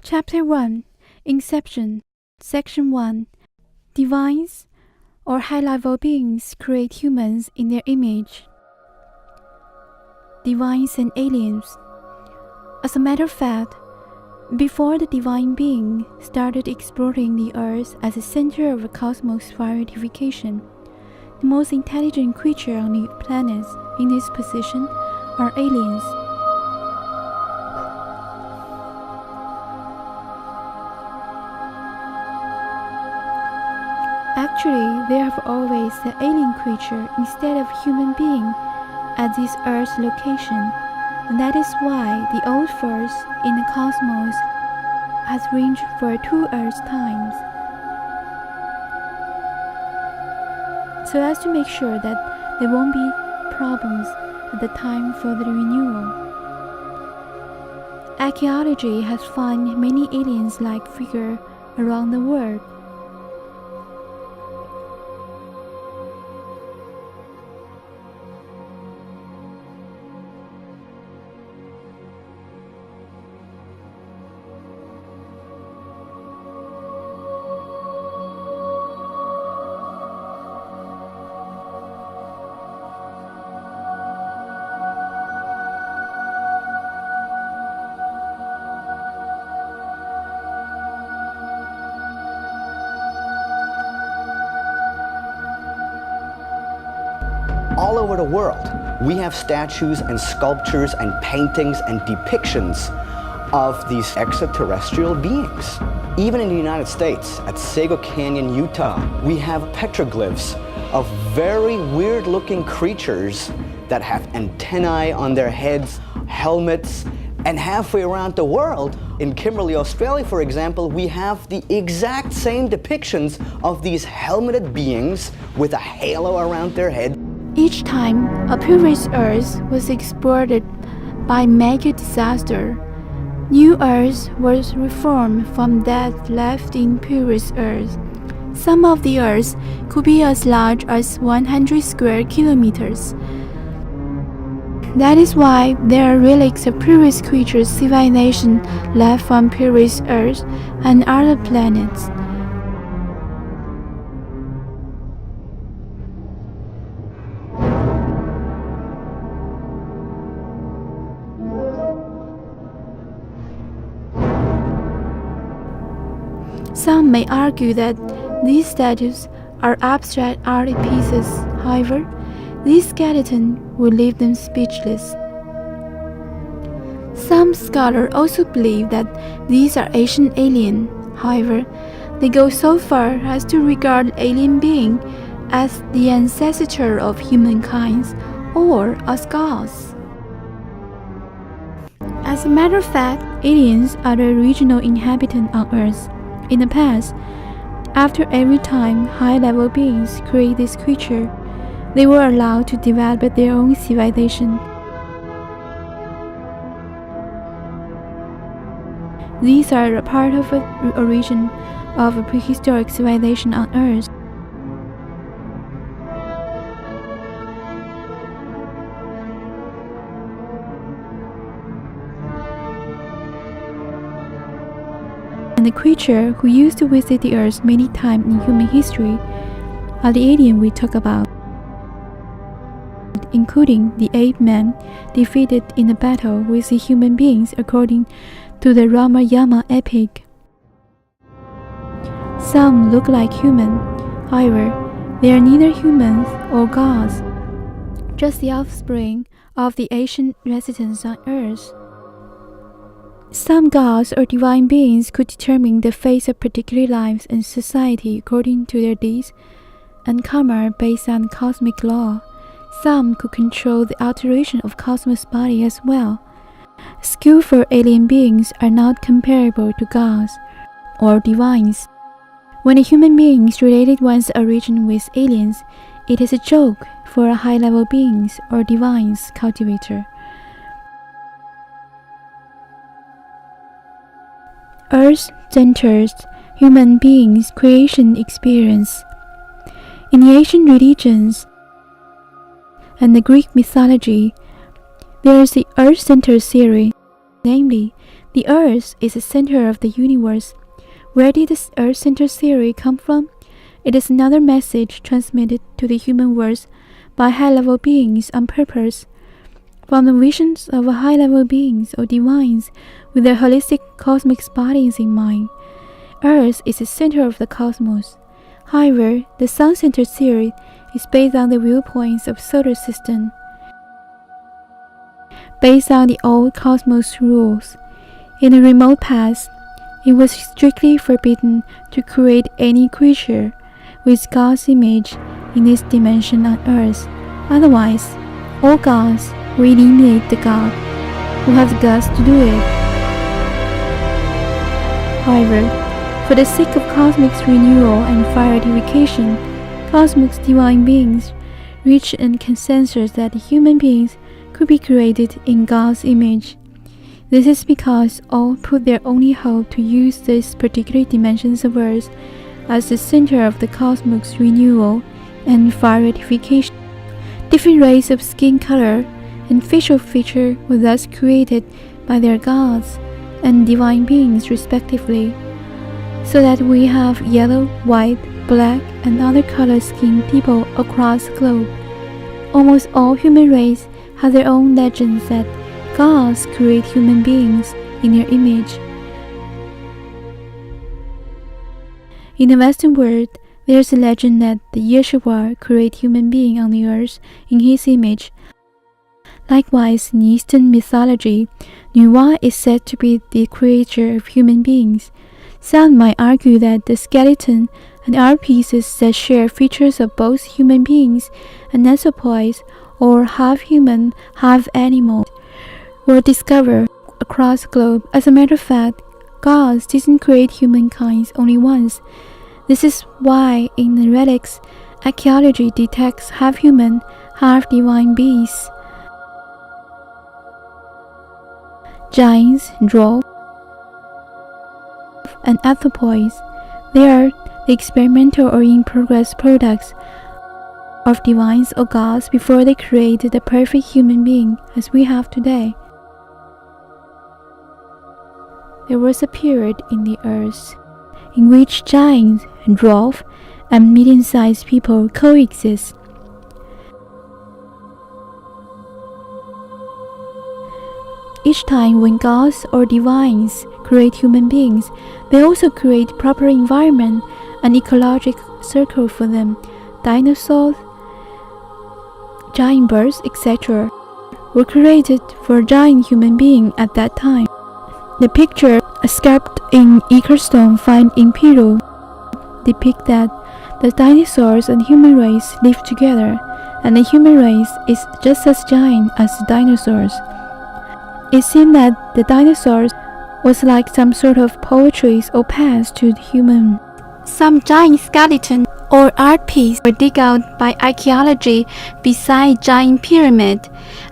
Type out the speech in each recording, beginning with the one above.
Chapter 1 Inception Section 1 Divines or high-level beings create humans in their image. Divines and aliens. As a matter of fact, before the divine being started exploring the earth as a center of the cosmos Fa-rectification, the most intelligent creature on the planets in this position are aliens. Actually, there have always an alien creature instead of human being at this Earth's location, and that is why the old force in the cosmos has ranged for 2 Earth times, so as to make sure that there won't be problems at the time for the renewal. Archaeology has found many aliens-like figures around the world. All over the world, we have statues and sculptures and paintings and depictions of these extraterrestrial beings. Even in the United States, at Sago Canyon, Utah, we have petroglyphs of very weird-looking creatures that have antennae on their heads, helmets, and halfway around the world, in Kimberley, Australia, for example, we have the exact same depictions of these helmeted beings with a halo around their head. Each time a previous Earth was explored by mega disaster, new Earth was reformed from that left in previous Earth. Some of the Earths could be as large as 100 square kilometers. That is why there are relics of previous creatures' civilization left from previous Earth and other planets. Some may argue that these statues are abstract art pieces. However, this skeleton would leave them speechless. Some scholars also believe that these are ancient aliens. However, they go so far as to regard alien being as the ancestor of humankind or as gods. As a matter of fact, aliens are the original inhabitants on Earth. In the past, after every time high-level beings create this creature, they were allowed to develop their own civilization. These are a part of the origin of a prehistoric civilization on Earth. And the creature who used to visit the Earth many times in human history are the aliens we talk about, including the ape-man defeated in a battle with the human beings according to the Ramayana epic. Some look like human, however, they are neither humans or gods, just the offspring of the ancient residents on Earth. Some gods or divine beings could determine the fate of particular lives and society according to their deeds and karma based on cosmic law. Some could control the alteration of cosmos body as well. Skillful alien beings are not comparable to gods or divines. When a human being related one's origin with aliens, it is a joke for a high-level beings or divines cultivator. Earth centers human beings' creation experience. In the ancient religions and the Greek mythology, there is the Earth-centered theory, namely The Earth is the center of the universe. Where did this Earth-centered theory come from? It is another message transmitted to the human world by high-level beings on purpose. From the visions of high-level beings or divines with their holistic cosmic bodies in mind. Earth is the center of the cosmos. However, the sun-centered theory is based on the viewpoints of solar system. Based on the old cosmos rules. In the remote past, it was strictly forbidden to create any creature with God's image in this dimension on Earth. Otherwise, all gods will eliminate the God who has the guts to do it. However, for the sake of cosmic renewal and Fa-rectification, cosmic divine beings reached a consensus that human beings could be created in God's image. This is because all put their only hope to use this particular dimensions of Earth as the center of the cosmos renewal and Fa-rectification. Different races of skin color and facial feature were thus created by their gods and divine beings respectively, so that we have yellow, white, black, and other color skinned people across the globe. Almost all human races have their own legends that gods create human beings in their image. In the Western world, there is a legend that the Yeshua created human being on the earth in his image. Likewise, in Eastern mythology, Renewal is said to be the creator of human beings. Some might argue that the skeleton and art pieces that share features of both human beings and anthropoids, or half human, half animal, were discovered across the globe. As a matter of fact, God didn't create humankind only once. This is why in the relics, archaeology detects half human, half divine beasts. Giants, dwarfs, and anthropoids. They are the experimental or in-progress products of divines or gods before they created the perfect human being as we have today. There was a period in the earth in which giants, dwarfs, and medium-sized people coexist. Each time when gods or divines create human beings, they also create proper environment and ecological circle for them. Dinosaurs, giant birds, etc. were created for a giant human being at that time. The picture, sculpted in Eckerstone found in Peru, depict that the dinosaurs and human race live together, and the human race is just as giant as the dinosaurs. It seemed that the dinosaurs was like some sort of poetry or past to the human. Some giant skeleton or art piece were dug out by archaeology beside giant pyramid,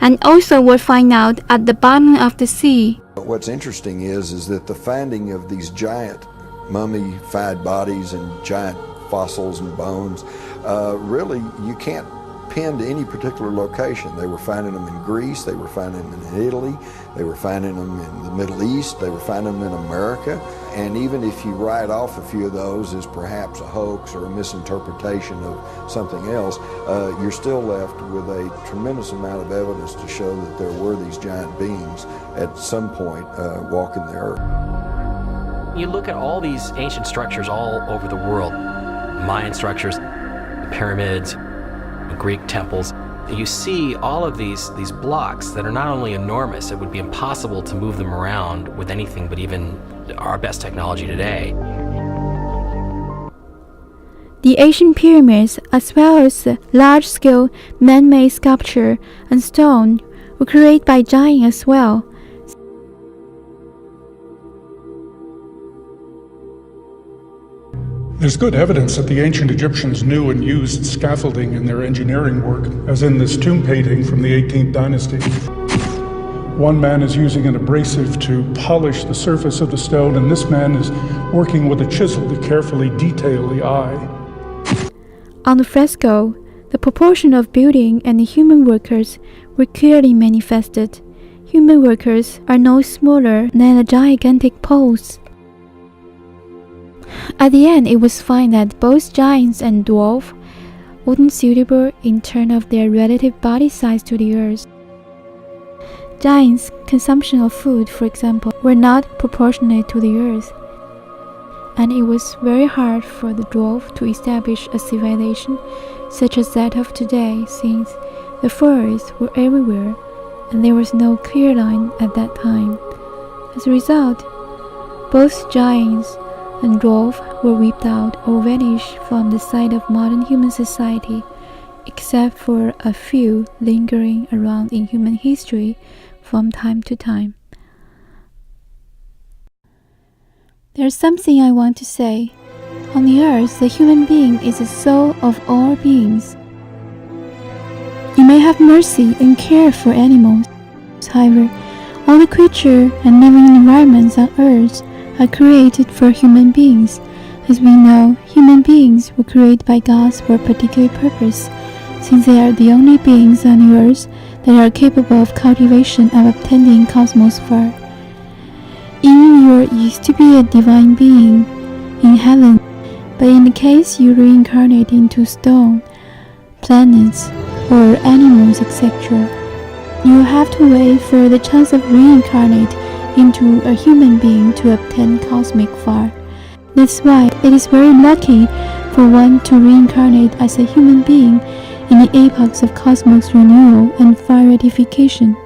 and also were found out at the bottom of the sea. What's interesting is that the finding of these giant mummified bodies and giant fossils and bones, really you can't pin to any particular location. They were finding them in Greece, they were finding them in Italy, they were finding them in the Middle East, they were finding them in America. And even if you write off a few of those as perhaps a hoax or a misinterpretation of something else, you're still left with a tremendous amount of evidence to show that there were these giant beings at some point walking the earth. You look at all these ancient structures all over the world, Mayan structures, pyramids, Greek temples. You see all of these blocks that are not only enormous, it would be impossible to move them around with anything but even our best technology today. The ancient pyramids, as well as large-scale man-made sculpture and stone, were created by giants as well. There's good evidence that the ancient Egyptians knew and used scaffolding in their engineering work, as in this tomb painting from the 18th dynasty. One man is using an abrasive to polish the surface of the stone, and this man is working with a chisel to carefully detail the eye. On the fresco, the proportion of building and the human workers were clearly manifested. human workers are no smaller than the gigantic poles. At the end, it was found that both giants and dwarves weren't suitable in terms of their relative body size to the earth. Giants' consumption of food, for example, were not proportionate to the earth, and it was very hard for the dwarf to establish a civilization such as that of today, since the forests were everywhere and there was no clear line at that time. As a result, both giants and dwarves were wiped out or vanished from the site of modern human society, except for a few lingering around in human history from time to time. There's something I want to say. On the earth, the human being is the soul of all beings. You may have mercy and care for animals. However, all the creatures and living environments on earth are created for human beings. As we know, human beings were created by God for a particular purpose, since they are the only beings on the earth that are capable of cultivation of obtaining cosmos fire. Even you used to be a divine being in heaven, but in the case you reincarnate into stone, planets, or animals, etc., you have to wait for the chance of reincarnate into a human being to obtain cosmic fire. That's why it is very lucky for one to reincarnate as a human being in the epochs of cosmos renewal and Fa-rectification.